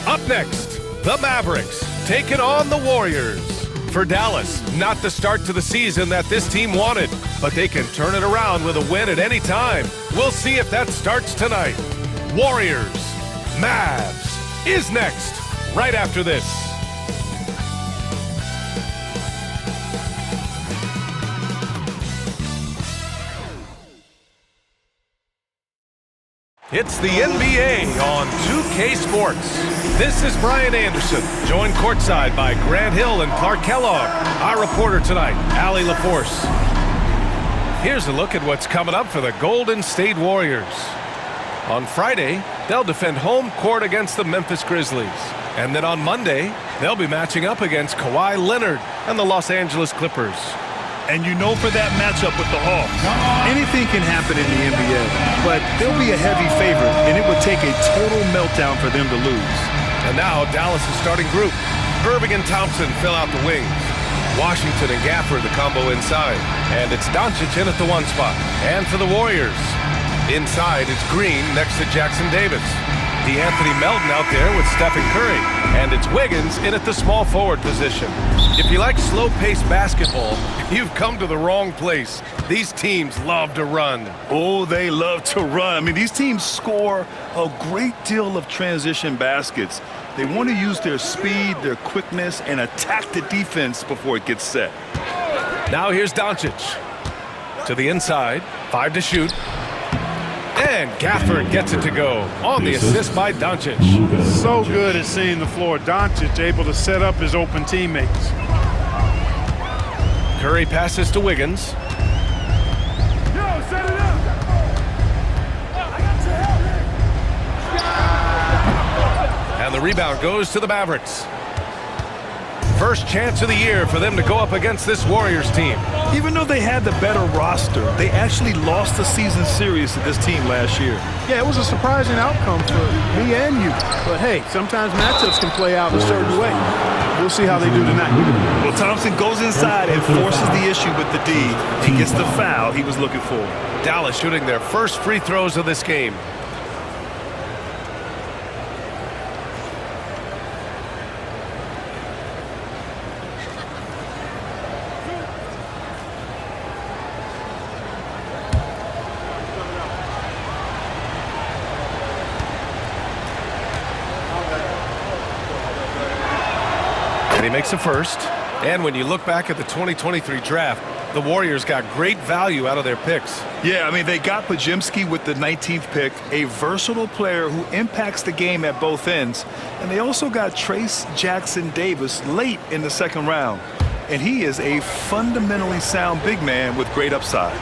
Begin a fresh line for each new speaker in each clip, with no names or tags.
Up next, the Mavericks taking on the Warriors. For Dallas, not the start to the season that this team wanted, but they can turn it around with a win at any time. We'll see if that starts tonight. Warriors, Mavs is next, right after this. It's the NBA on 2K Sports. This is Brian Anderson, joined courtside by Grant Hill and Clark Kellogg. Our reporter tonight, Allie LaForce. Here's a look at what's coming up for the Golden State Warriors. On Friday, they'll defend home court against the Memphis Grizzlies. And then on Monday, they'll be matching up against Kawhi Leonard and the Los Angeles Clippers.
And you know for that matchup with the Hawks, anything can happen in the NBA, but they'll be a heavy favorite, and it would take a total meltdown for them to lose.
And now Dallas' starting group. Irving and Thompson fill out the wings. Washington and Gafford the combo inside. And it's Doncic in at the one spot. And for the Warriors, inside it's Green next to Jackson Davis. DeAnthony Melton out there with Stephen Curry. And it's Wiggins in at the small forward position. If you like slow-paced basketball, you've come to the wrong place. These teams love to run.
Oh, they love to run. I mean, these teams score a great deal of transition baskets. They want to use their speed, their quickness, and attack the defense before it gets set.
Now here's Doncic. To the inside, 5 to shoot. And Gafford gets it to go on the assist by Doncic.
So good at seeing the floor. Doncic able to set up his open teammates.
Curry passes to Wiggins.
Set it up.
And the rebound goes to the Mavericks. First chance of the year for them to go up against this Warriors team.
Even though they had the better roster, they actually lost the season series to this team last year.
Yeah, it was a surprising outcome for me and you. But hey, sometimes matchups can play out a certain way. We'll see how they do tonight.
Well, Thompson goes inside and forces the issue with the D and gets the foul he was looking for.
Dallas shooting their first free throws of this game. And he makes a first. And when you look back at the 2023 draft, the Warriors got great value out of their picks.
Yeah, I mean, they got Podziemski with the 19th pick, a versatile player who impacts the game at both ends. And they also got Trace Jackson Davis late in the second round. And he is a fundamentally sound big man with great upside.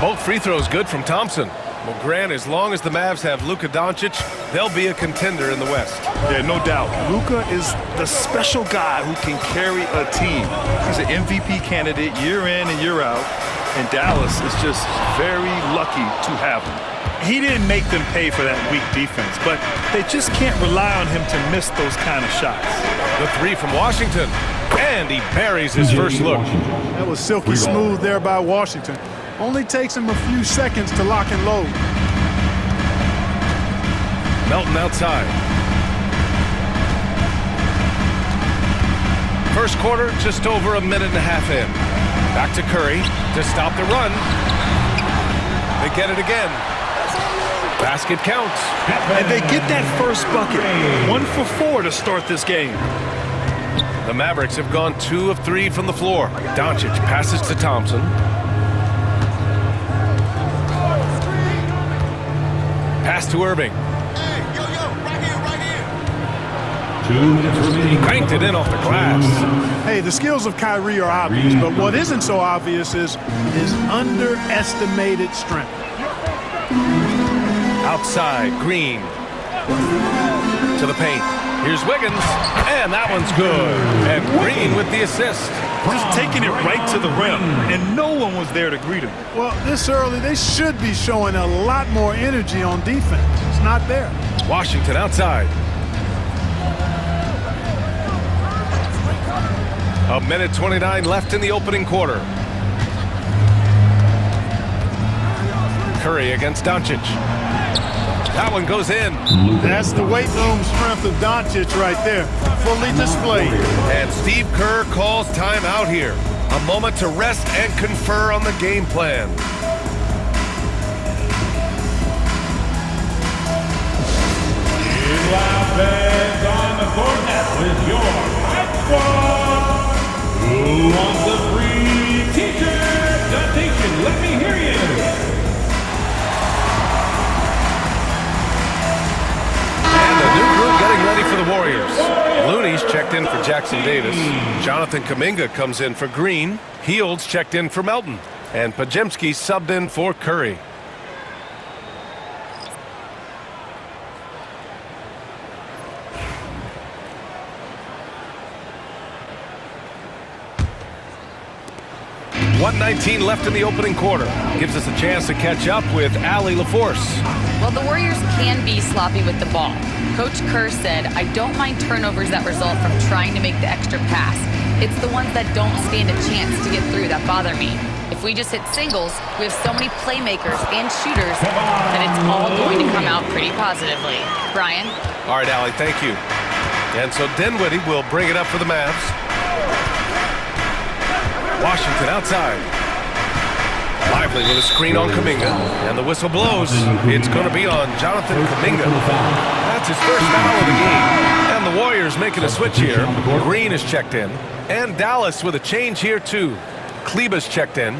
Both free throws good from Thompson. Well, Grant, as long as the Mavs have Luka Doncic, they'll be a contender in the West.
Yeah, no doubt. Luka is the special guy who can carry a team. He's an MVP candidate year in and year out, and Dallas is just very lucky to have him. He didn't make them pay for that weak defense, but they just can't rely on him to miss those kind of shots.
The three from Washington, and he buries his first look.
That was silky smooth there by Washington. Only takes him a few seconds to lock and load.
Melton outside. First quarter, just over a minute and a half in. Back to Curry to stop the run. They get it again. Basket counts.
And they get that first bucket. 1 for 4 to start this game.
The Mavericks have gone 2 of 3 from the floor. Doncic passes to Thompson. Pass to Irving.
Right here.
2 minutes remaining.
Cranked it in off the glass.
Hey, the skills of Kyrie are obvious, but what isn't so obvious is his underestimated strength.
Outside, Green. To the paint. Here's Wiggins, and that one's good. And Green with the assist.
Just taking it right to the rim, and no one was there to greet him.
Well, this early, they should be showing a lot more energy on defense. It's not there.
Washington outside. A minute 29 left in the opening quarter. Curry against Doncic. That one goes in.
That's the weight room strength of Doncic right there. Fully displayed.
And Steve Kerr calls timeout here. A moment to rest and confer on the game plan.
Live fans on the court with your hype squad. Who wants a free t-shirt? Dotation, let me hear you.
And a new group getting ready for the Warriors. Looney's checked in for Jackson Davis. Jonathan Kuminga comes in for Green. Heald's checked in for Melton. And Pajemski subbed in for Curry. .119 left in the opening quarter. Gives us a chance to catch up with Allie LaForce.
Well, the Warriors can be sloppy with the ball. Coach Kerr said, I don't mind turnovers that result from trying to make the extra pass. It's the ones that don't stand a chance to get through that bother me. If we just hit singles, we have so many playmakers and shooters that it's all going to come out pretty positively. Brian?
All right, Allie, thank you. And so Dinwiddie will bring it up for the Mavs. Washington outside. Lively with a screen on Kuminga. And the whistle blows. It's going to be on Jonathan Kuminga. That's his first foul of the game. And the Warriors making a switch here. Green is checked in. And Dallas with a change here too. Kleber's checked in.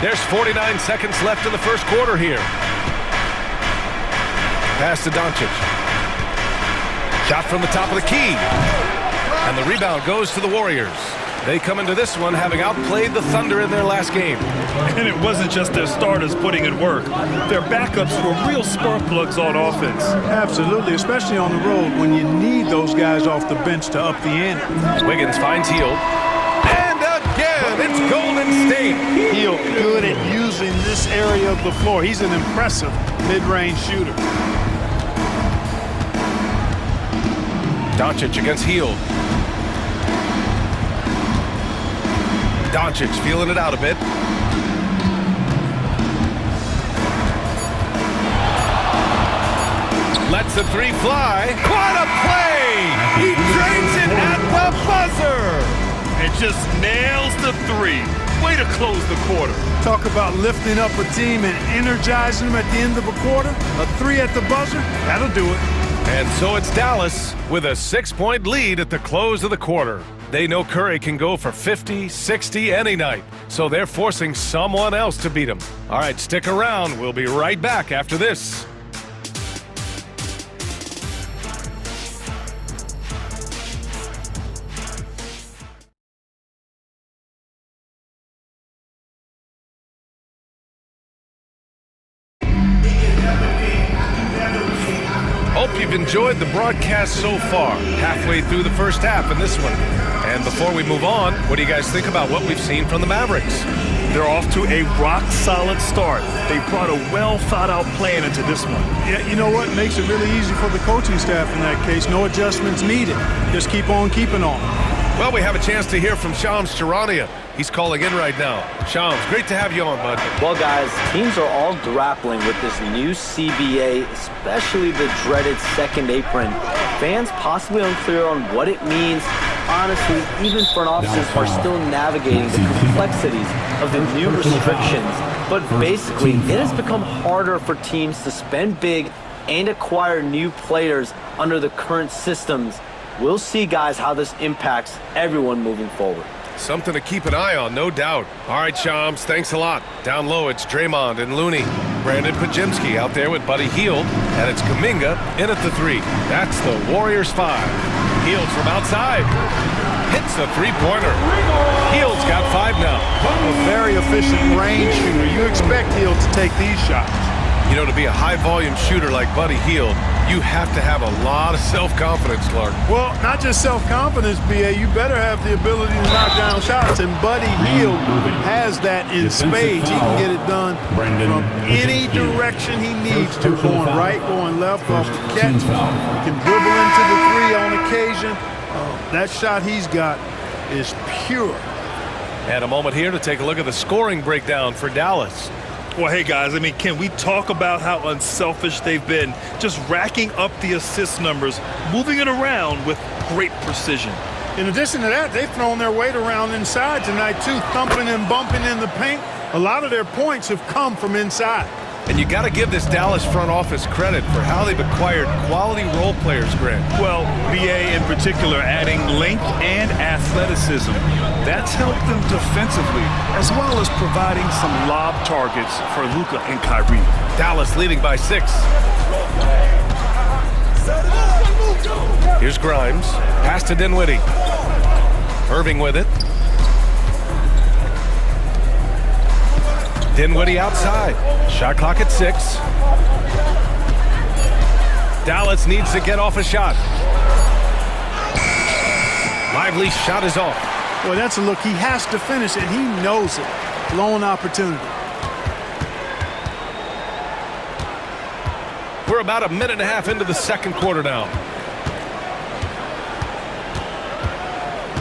There's 49 seconds left in the first quarter here. Pass to Doncic. Shot from the top of the key. And the rebound goes to the Warriors. They come into this one having outplayed the Thunder in their last game.
And it wasn't just their starters putting in work. Their backups were real spark plugs on offense.
Absolutely, especially on the road when you need those guys off the bench to up the ante.
Wiggins finds Hield. And again, it's Golden State.
Hield good at using this area of the floor. He's an impressive mid-range shooter.
Doncic against Hield. Doncic feeling it out a bit. Lets the three fly. What a play! He drains it at the buzzer!
And just nails the three. Way to close the quarter.
Talk about lifting up a team and energizing them at the end of a quarter. A three at the buzzer, that'll do it.
And so it's Dallas with a 6-point lead at the close of the quarter. They know Curry can go for 50, 60 any night, so they're forcing someone else to beat him. All right, stick around. We'll be right back after this. Hope you've enjoyed the broadcast so far. Halfway through the first half in this one. And before we move on, what do you guys think about what we've seen from the Mavericks?
They're off to a rock-solid start. They brought a well-thought-out plan into this one.
Yeah, you know what? Makes it really easy for the coaching staff in that case. No adjustments needed. Just keep on keeping on.
Well, we have a chance to hear from Shams Charania. He's calling in right now. Shams, great to have you on, bud.
Well, guys, teams are all grappling with this new CBA, especially the dreaded second apron. Fans possibly unclear on what it means. Honestly, even front offices are still navigating the complexities of the new restrictions. But basically, it has become harder for teams to spend big and acquire new players under the current systems. We'll see, guys, how this impacts everyone moving forward.
Something to keep an eye on, no doubt. All right, Shams, thanks a lot. Down low, it's Draymond and Looney. Brandon Pajemski out there with Buddy Hield, and it's Kuminga in at the three. That's the Warriors 5. Hield from outside. Hits the three-pointer. Hield's got 5 now.
A very efficient range shooter. You expect Hield to take these shots.
You know, to be a high-volume shooter like Buddy Hield, you have to have a lot of self-confidence, Clark.
Well, not just self-confidence, B.A. You better have the ability to knock down shots, and Buddy Hield has that in spades. He can get it done from any direction he needs to, going right, going left, off the catch. He can dribble into the three on occasion. That shot he's got is pure.
And a moment here to take a look at the scoring breakdown for Dallas.
Well, hey, guys, I mean, can we talk about how unselfish they've been? Just racking up the assist numbers, moving it around with great precision.
In addition to that, they've thrown their weight around inside tonight, too, thumping and bumping in the paint. A lot of their points have come from inside.
And you got to give this Dallas front office credit for how they've acquired quality role players, Grant.
Well, BA in particular adding length and athleticism. That's helped them defensively, as well as providing some lob targets for Luka and Kyrie.
Dallas leading by 6. Here's Grimes. Pass to Dinwiddie. Irving with it. Dinwiddie outside. Shot clock at 6. Dallas needs to get off a shot. Lively's shot is off.
Boy, that's a look. He has to finish it. He knows it. Lone opportunity.
We're about a minute and a half into the second quarter now.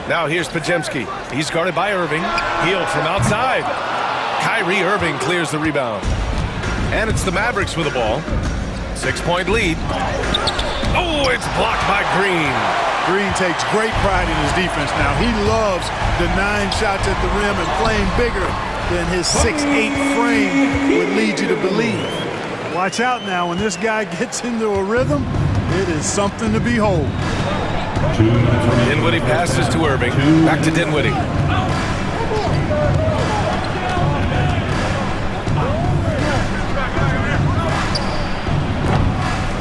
Now here's Pajemski. He's guarded by Irving. Hield from outside. Kyrie Irving clears the rebound. And it's the Mavericks with the ball. 6-point lead. Oh, it's blocked by Green.
Green takes great pride in his defense now. He loves denying shots at the rim and playing bigger than his 6'8" frame would lead you to believe. Watch out now. When this guy gets into a rhythm, it is something to behold.
Dinwiddie passes to Irving. Back to Dinwiddie.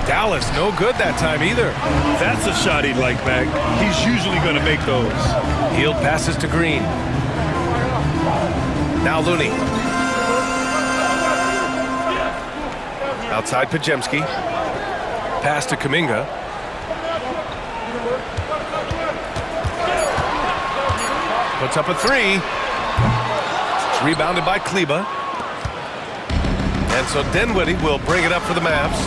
Dallas, no good that time either.
That's a shot he'd like back. He's usually going to make those.
Hield passes to Green. Now Looney. Outside Pajemski. Pass to Kuminga. Puts up a 3. It's rebounded by Kleba. And so Dinwiddie will bring it up for the Mavs.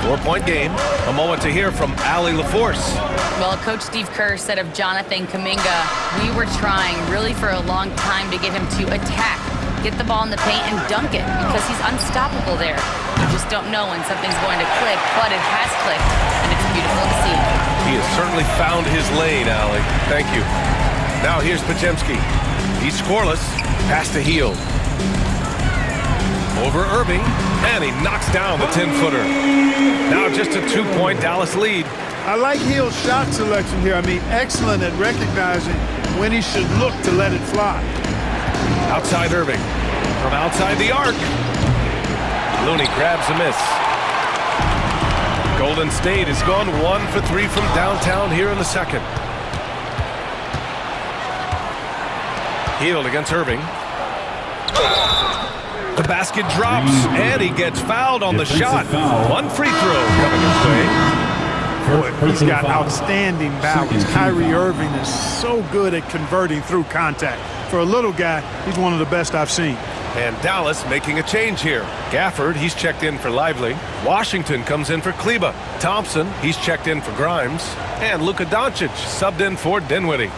4-point game. A moment to hear from Allie LaForce.
Well, Coach Steve Kerr said of Jonathan Kuminga, we were trying really for a long time to get him to attack, get the ball in the paint and dunk it because he's unstoppable there. You just don't know when something's going to click, but it has clicked, and it's beautiful to see.
He has certainly found his lane, Allie. Thank you. Now here's Pajemski. He's scoreless. Pass to Hield. Over Irving, and he knocks down the 10-footer. Now just a 2-point Dallas lead.
I like Hield's shot selection here. I mean, excellent at recognizing when he should look to let it fly.
Outside Irving. From outside the arc. Looney grabs a miss. Golden State has gone 1 for 3 from downtown here in the second. Hield against Irving. The basket drops, and he gets fouled on the shot. One free throw coming his way.
Boy, he's got outstanding balance. Kyrie Irving is so good at converting through contact. For a little guy, he's one of the best I've seen.
And Dallas making a change here. Gafford, he's checked in for Lively. Washington comes in for Kleba. Thompson, he's checked in for Grimes. And Luka Doncic subbed in for Dinwiddie.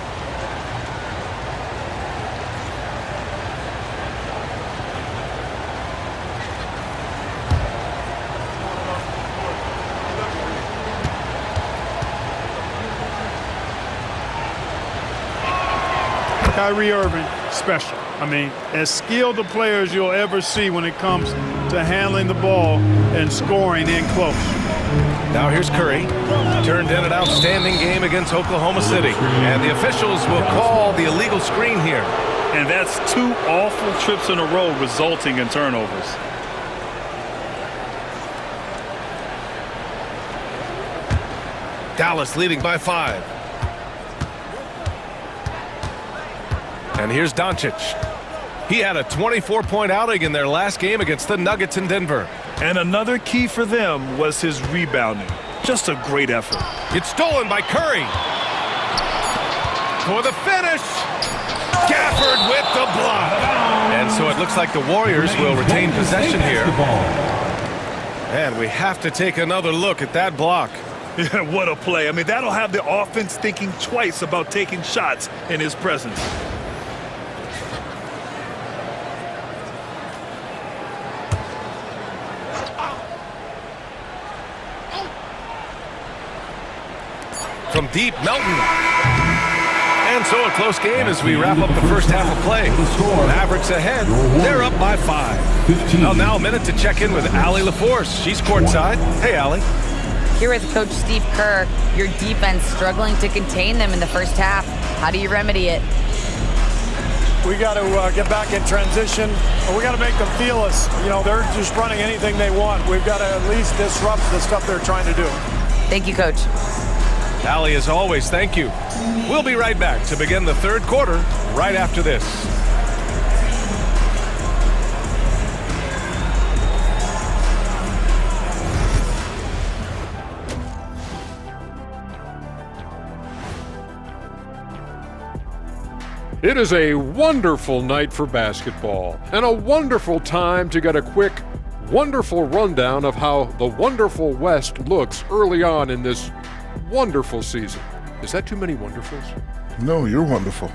Kyrie Irving, special. I mean, as skilled a player as you'll ever see when it comes to handling the ball and scoring in close.
Now here's Curry. Turned in an outstanding game against Oklahoma City. And the officials will call the illegal screen here.
And that's 2 awful trips in a row resulting in turnovers.
Dallas leading by 5. And here's Doncic. He had a 24-point outing in their last game against the Nuggets in Denver.
And another key for them was his rebounding. Just a great effort.
It's stolen by Curry. For the finish. Gafford with the block. And so it looks like the Warriors will retain possession here. And we have to take another look at that block.
Yeah, what a play. I mean, that'll have the offense thinking twice about taking shots in his presence.
From deep, Melton. And so a close game as we wrap up the first half of play. Mavericks ahead. They're up by 5. Well, now a minute to check in with Allie LaForce. She's courtside. Hey, Allie.
Here with Coach Steve Kerr, your defense struggling to contain them in the first half. How do you remedy it?
We got to get back in transition. We got to make them feel us. You know, they're just running anything they want. We've got to at least disrupt the stuff they're trying to do.
Thank you, Coach.
Allie, as always, thank you. We'll be right back to begin the third quarter right after this.
It is a wonderful night for basketball and a wonderful time to get a quick, wonderful rundown of how the wonderful West looks early on in this wonderful season. Is that too many wonderfuls?
No, you're wonderful.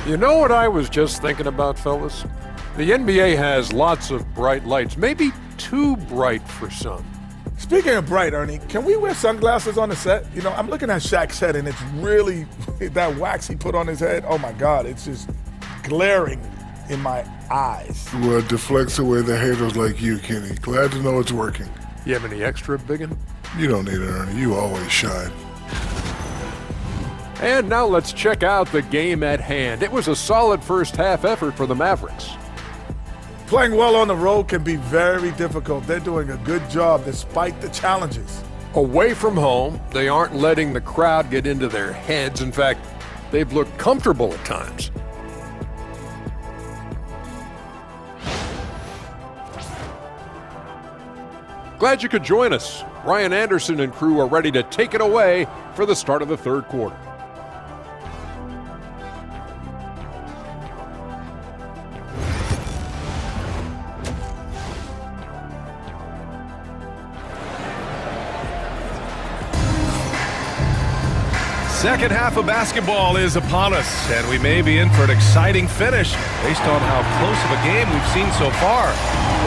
You know what I was just thinking about, fellas? The NBA has lots of bright lights, maybe too bright for some.
Speaking of bright, Ernie, can we wear sunglasses on the set? You know, I'm looking at Shaq's head, and it's really, that wax he put on his head, oh my God, it's just glaring in my eyes.
Well, it deflects away the haters like you, Kenny. Glad to know it's working.
You have any extra, biggin?
You don't need it, Ernie. You always shine.
And now let's check out the game at hand. It was a solid first half effort for the Mavericks.
Playing well on the road can be very difficult. They're doing a good job despite the challenges.
Away from home, they aren't letting the crowd get into their heads. In fact, they've looked comfortable at times. Glad you could join us. Ryan Anderson and crew are ready to take it away for the start of the third quarter.
Second half of basketball is upon us, and we may be in for an exciting finish based on how close of a game we've seen so far.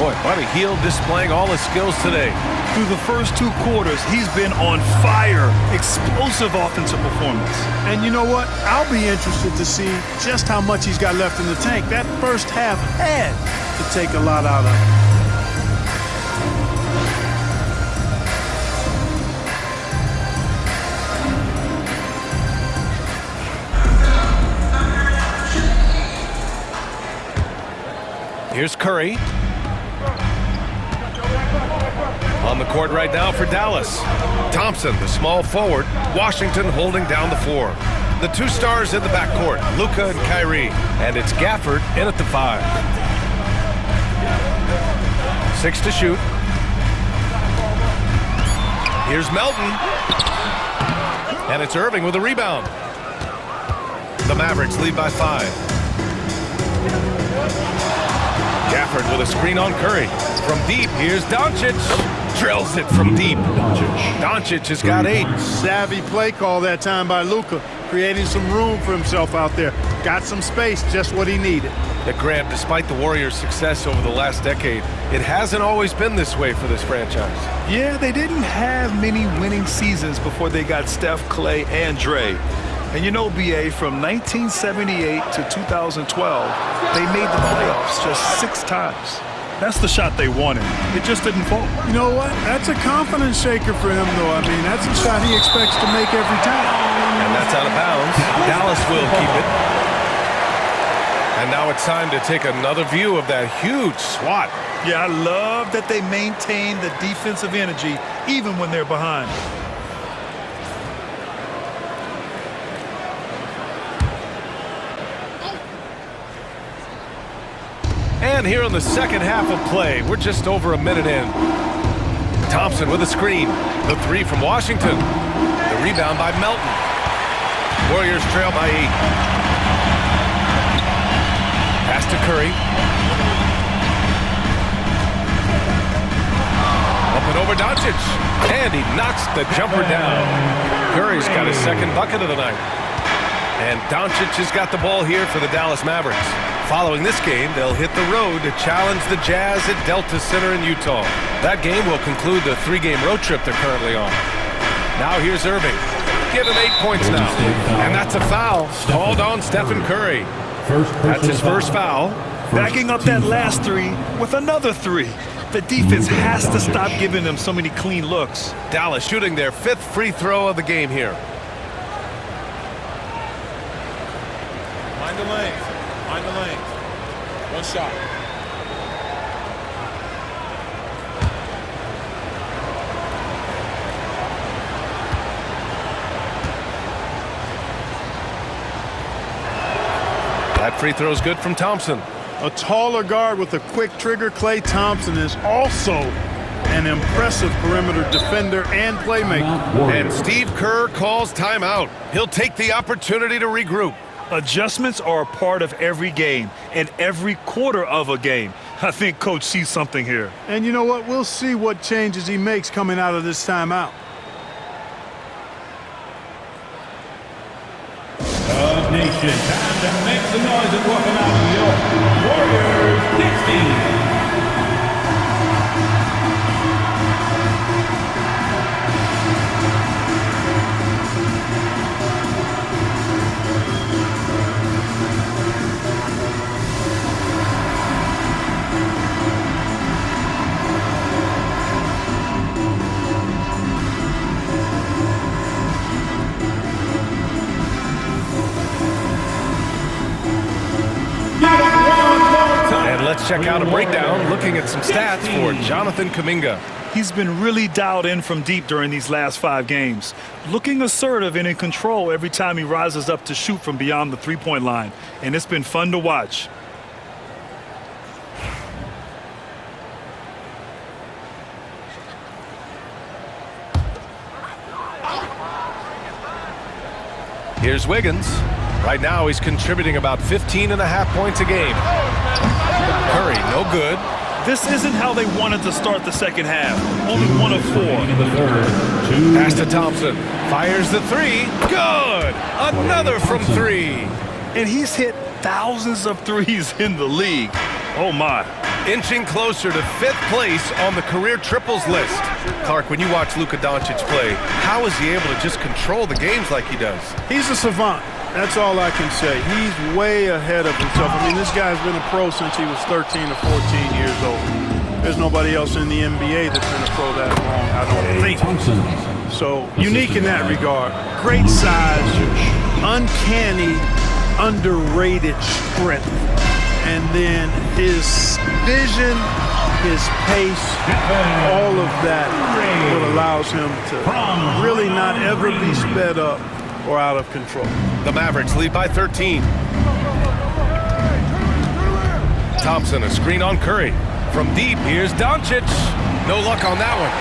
Boy, Buddy Hield displaying all his skills today.
Through the first 2 quarters, he's been on fire. Explosive offensive performance.
And you know what? I'll be interested to see just how much he's got left in the tank. That first half had to take a lot out of him.
Here's Curry. On the court right now for Dallas. Thompson, the small forward. Washington holding down the floor. The 2 stars in the backcourt, Luka and Kyrie. And it's Gafford in at the 5. 6 to shoot. Here's Melton. And it's Irving with a rebound. The Mavericks lead by 5. Gafford with a screen on Curry. From deep, here's Doncic. Drills it from deep. Doncic has got 8.
Savvy play call that time by Luka, creating some room for himself out there. Got some space, just what he needed.
But Graham, despite the Warriors' success over the last decade, it hasn't always been this way for this franchise.
Yeah, they didn't have many winning seasons before they got Steph, Clay, and Dre. And you know, BA, from 1978 to 2012, they made the playoffs just 6 times. That's the shot they wanted. It just didn't fall.
You know what? That's a confidence shaker for him, though. I mean, that's a shot he expects to make every time.
And that's out of bounds. Dallas will keep it. And now it's time to take another view of that huge swat.
Yeah, I love that they maintain the defensive energy even when they're behind.
And And here in the second half of play, we're just over a minute in. Thompson with a screen. The three from Washington. The rebound by Melton. Warriors trail by 8. Pass to Curry. Up and over Doncic. And he knocks the jumper down. Curry's got his second bucket of the night. And Doncic has got the ball here for the Dallas Mavericks. Following this game, they'll hit the road to challenge the Jazz at Delta Center in Utah. That game will conclude the 3-game road trip they're currently on. Now here's Irving. Give him 8 points now. And that's a foul called on Stephen Curry. That's his first foul.
Backing up that last three with another three. The defense has to stop giving them so many clean looks.
Dallas shooting their 5th free throw of the game here.
Mind the lanes. Mind the lanes. One shot.
That free throw is good from Thompson.
A taller guard with a quick trigger, Klay Thompson, is also an impressive perimeter defender and playmaker.
And Steve Kerr calls timeout. He'll take the opportunity to regroup.
Adjustments are a part of every game and every quarter of a game. I think Coach sees something here.
And you know what? We'll see what changes he makes coming out of this timeout.
Nation, time to make some noise and welcome out your Warriors 16.
Let's check out a breakdown looking at some stats for Jonathan Kuminga.
He's been really dialed in from deep during these last 5 games. Looking assertive and in control every time he rises up to shoot from beyond the three-point line. And it's been fun to watch.
Here's Wiggins. Right now he's contributing about 15.5 points a game. Curry, no good.
This isn't how they wanted to start the second half. Only 1 of 4.
Pass to Thompson. Fires the 3. Good! Another from 3.
And he's hit thousands of threes in the league. Oh, my.
Inching closer to 5th place on the career triples list. Clark, when you watch Luka Doncic play, how is he able to just control the games like he does?
He's a savant. That's all I can say. He's way ahead of himself. I mean, this guy's been a pro since he was 13 or 14 years old. There's nobody else in the NBA that's been a pro that long, I don't think. So, unique in that regard. Great size, uncanny, underrated strength. And then his vision, his pace, all of that what allows him to really not ever be sped up or out of control.
The Mavericks lead by 13. Thompson, a screen on Curry. From deep, here's Doncic. No luck on that one.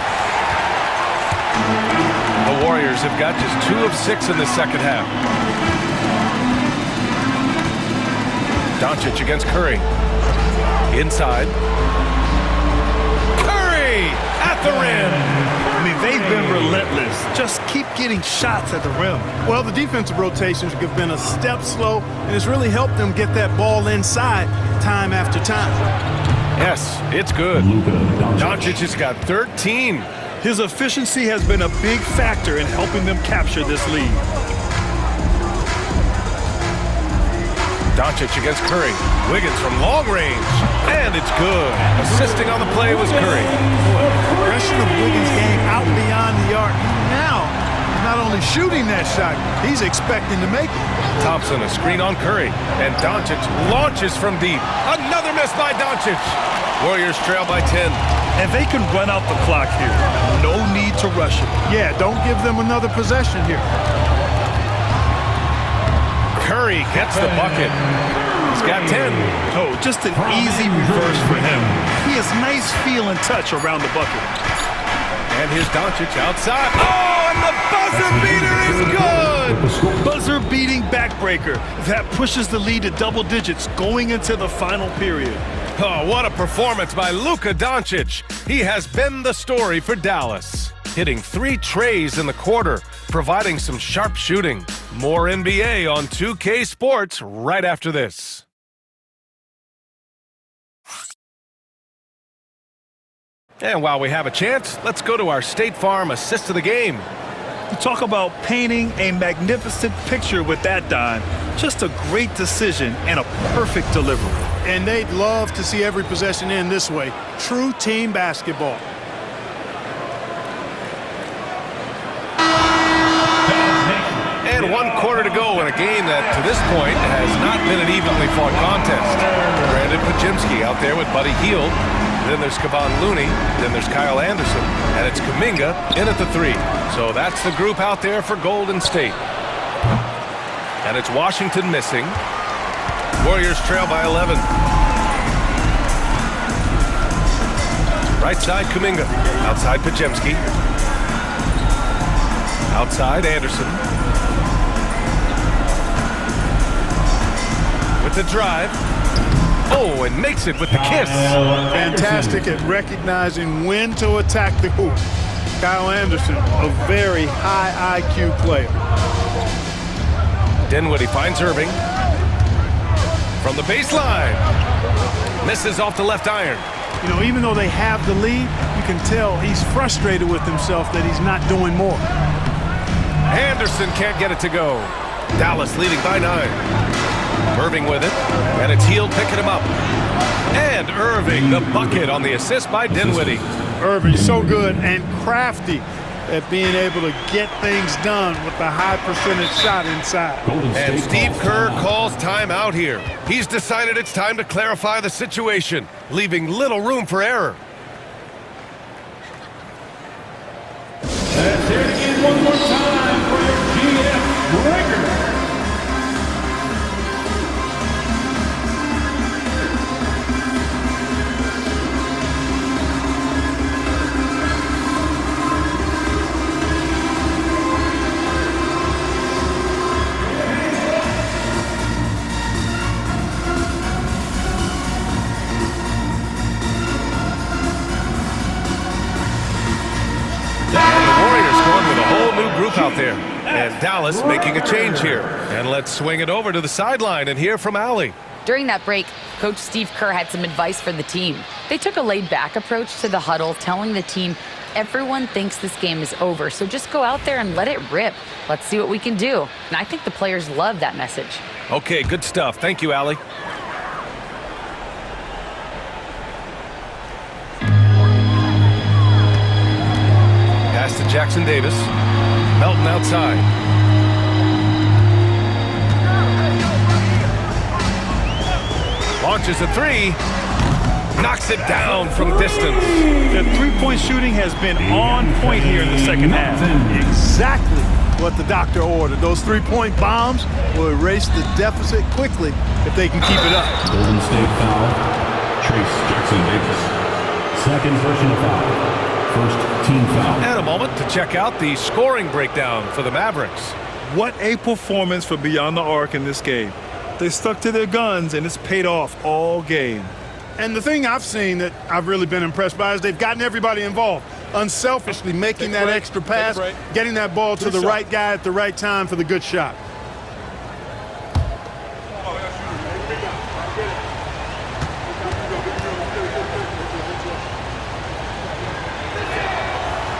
The Warriors have got just 2 of 6 in the second half. Doncic against Curry. Inside. Curry at the rim.
I mean, they've been relentless. Just keep getting shots at the rim.
Well, the defensive rotations have been a step slow, and it's really helped them get that ball inside time after time.
Yes, it's good. Doncic has got 13.
His efficiency has been a big factor in helping them capture this lead.
Doncic against Curry. Wiggins from long range. And it's good. Assisting on the play was Curry.
Progression of Wiggins' game out beyond the arc. Now, he's not only shooting that shot, he's expecting to make it.
Thompson, a screen on Curry. And Doncic launches from deep. Another miss by Doncic. Warriors trail by 10.
And they can run out the clock here. No need to rush it.
Yeah, don't give them another possession here.
Curry gets the bucket. He's got 10.
Oh, just an easy reverse for him. He has nice feel and touch around the bucket.
And here's Doncic outside. Oh, and the buzzer beater is good!
Buzzer-beating backbreaker. That pushes the lead to double digits going into the final period.
Oh, what a performance by Luka Doncic. He has been the story for Dallas. Hitting 3 trays in the quarter, providing some sharp shooting. More NBA on 2K Sports right after this. And while we have a chance, let's go to our State Farm assist of the game.
You talk about painting a magnificent picture with that dime. Just a great decision and a perfect delivery.
And they'd love to see every possession end this way. True team basketball.
And 1 quarter to go in a game that, to this point, has not been an evenly fought contest. Brandon Pajimski out there with Buddy Hield. Then there's Kevon Looney. Then there's Kyle Anderson. And it's Kuminga in at the 3. So that's the group out there for Golden State. And it's Washington missing. Warriors trail by 11. Right side, Kuminga. Outside, Pajemski. Outside, Anderson. With the drive. Oh, and makes it with the kiss.
Fantastic at recognizing when to attack the hoop. Kyle Anderson, a very high IQ player.
Dinwiddie finds Irving. From the baseline. Misses off the left iron.
You know, even though they have the lead, you can tell he's frustrated with himself that he's not doing more.
Anderson can't get it to go. Dallas leading by 9. Irving with it, and it's Hield picking him up. And Irving, the bucket on the assist by Dinwiddie.
Irving so good and crafty at being able to get things done with the high percentage shot inside.
And Steve Kerr calls timeout here. He's decided it's time to clarify the situation, leaving little room for error.
Let's hear it again one more time for your GM, Gregor.
Out there, and Dallas making a change here. And let's swing it over to the sideline and hear from Allie.
During that break, Coach Steve Kerr had some advice for the team. They took a laid-back approach to the huddle, telling the team, everyone thinks this game is over, so just go out there and let it rip. Let's see what we can do. And I think the players love that message.
Okay, good stuff. Thank you, Allie. Pass to Jackson Davis. Melton outside. Launches a 3. Knocks it down from distance.
The three-point shooting has been on point here in the second half.
Exactly what the doctor ordered. Those 3-point bombs will erase the deficit quickly if they can keep it up.
Golden State foul. Trace Jackson Davis. Second personal foul. First team foul.
And a moment to check out the scoring breakdown for the Mavericks.
What a performance for Beyond the Arc in this game. They stuck to their guns, and it's paid off all game.
And the thing I've seen that I've really been impressed by is they've gotten everybody involved. Unselfishly making that extra pass, getting that ball to the right guy at the right time for the good shot.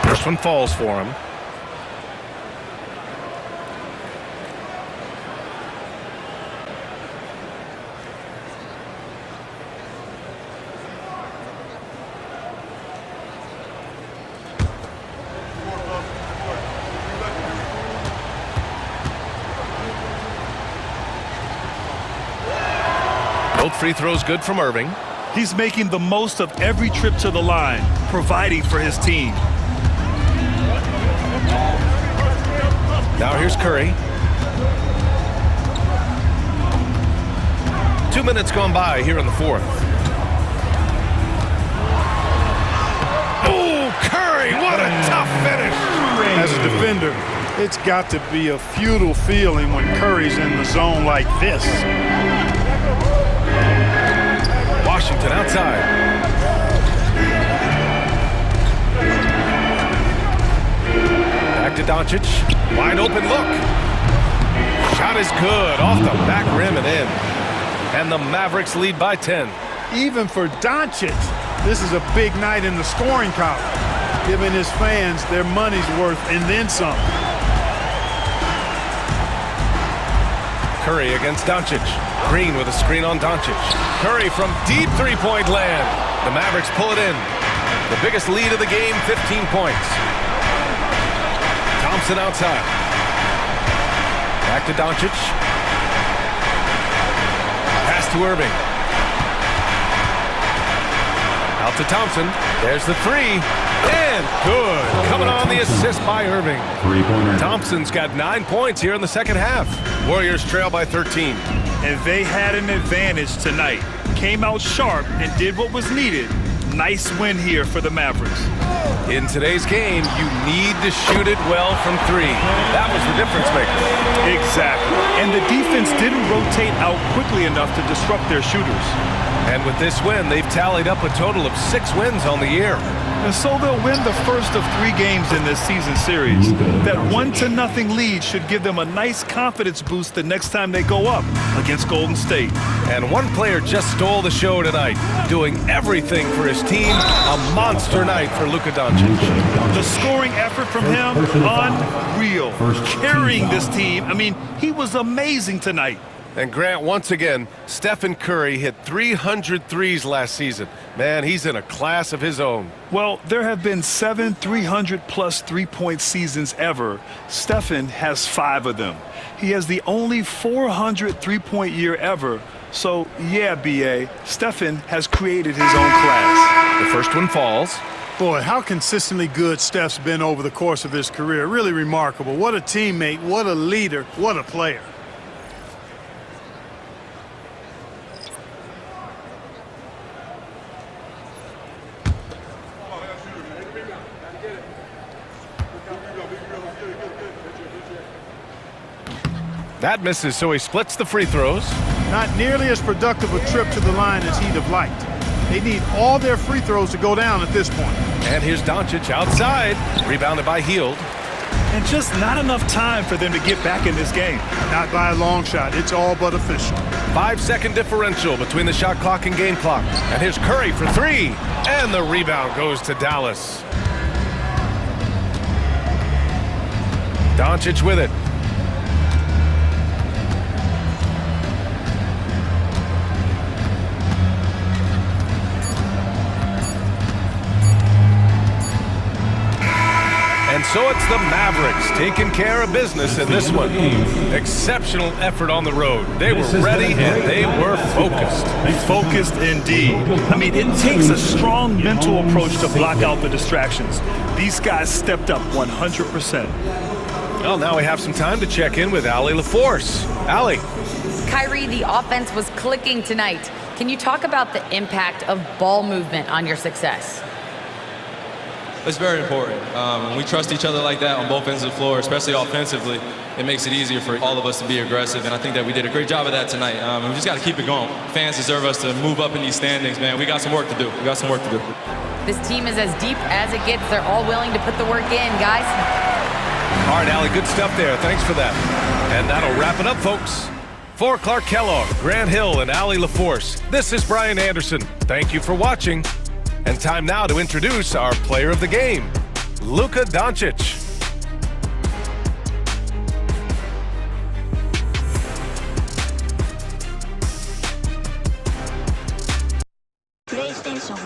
First one falls for him. Both free throws good from Irving.
He's making the most of every trip to the line, providing for his team. Now
here's Curry. 2 minutes gone by here in the fourth. Oh, Curry, what a tough finish.
As a defender, it's got to be a futile feeling when Curry's in the zone like this.
Washington outside. Back to Doncic. Wide open look. Shot is good. Off the back rim and in. And the Mavericks lead by 10.
Even for Doncic, this is a big night in the scoring column, giving his fans their money's worth and then some.
Curry against Doncic. Green with a screen on Doncic. Curry from deep three-point land. The Mavericks pull it in. The biggest lead of the game, 15 points. Thompson outside. Back to Doncic. Pass to Irving. Out to Thompson. There's the three. And good. Coming on the assist by Irving.
Three-pointer.
Thompson's got 9 points here in the second half. Warriors trail by 13.
And they had an advantage tonight. Came out sharp and did what was needed. Nice win here for the Mavericks.
In today's game, you need to shoot it well from three. That was the difference maker.
Exactly. And the defense didn't rotate out quickly enough to disrupt their shooters.
And with this win, they've tallied up a total of 6 wins on the year.
And so they'll win the first of 3 games in this season series. That 1-0 lead should give them a nice confidence boost the next time they go up against Golden State.
And one player just stole the show tonight, doing everything for his team. A monster night for Luka Doncic.
The scoring effort from him, unreal. Carrying this team, I mean, he was amazing tonight.
And Grant, once again, Stephen Curry hit 300 threes last season. Man, he's in a class of his own.
Well, there have been 7 300-plus three-point seasons ever. Stephen has 5 of them. He has the only 400 three-point year ever. So, yeah, B.A., Stephen has created his own class.
The first one falls.
Boy, how consistently good Steph's been over the course of his career. Really remarkable. What a teammate, what a leader, what a player.
That misses, so he splits the free throws.
Not nearly as productive a trip to the line as he'd have liked. They need all their free throws to go down at this point.
And here's Doncic outside, rebounded by Hield.
And just not enough time for them to get back in this game.
Not by a long shot. It's all but official.
5-second differential between the shot clock and game clock. And here's Curry for 3. And the rebound goes to Dallas. Doncic with it. And so it's the Mavericks taking care of business in this one. Exceptional effort on the road. They were ready and they were focused.
Focused indeed. I mean, it takes a strong mental approach to block out the distractions. These guys stepped up 100%.
Well, now we have some time to check in with Allie LaForce. Allie.
Kyrie, the offense was clicking tonight. Can you talk about the impact of ball movement on your success?
It's very important. When we trust each other like that on both ends of the floor, especially offensively, it makes it easier for all of us to be aggressive, and I think that we did a great job of that tonight. And we just got to keep it going. Fans deserve us to move up in these standings, man. We got some work to do. We got some work to do.
This team is as deep as it gets. They're all willing to put the work in, guys.
All right, Allie, good stuff there. Thanks for that. And that'll wrap it up, folks. For Clark Kellogg, Grant Hill, and Allie LaForce, this is Brian Anderson. Thank you for watching. And time now to introduce our player of the game, Luka Doncic.
PlayStation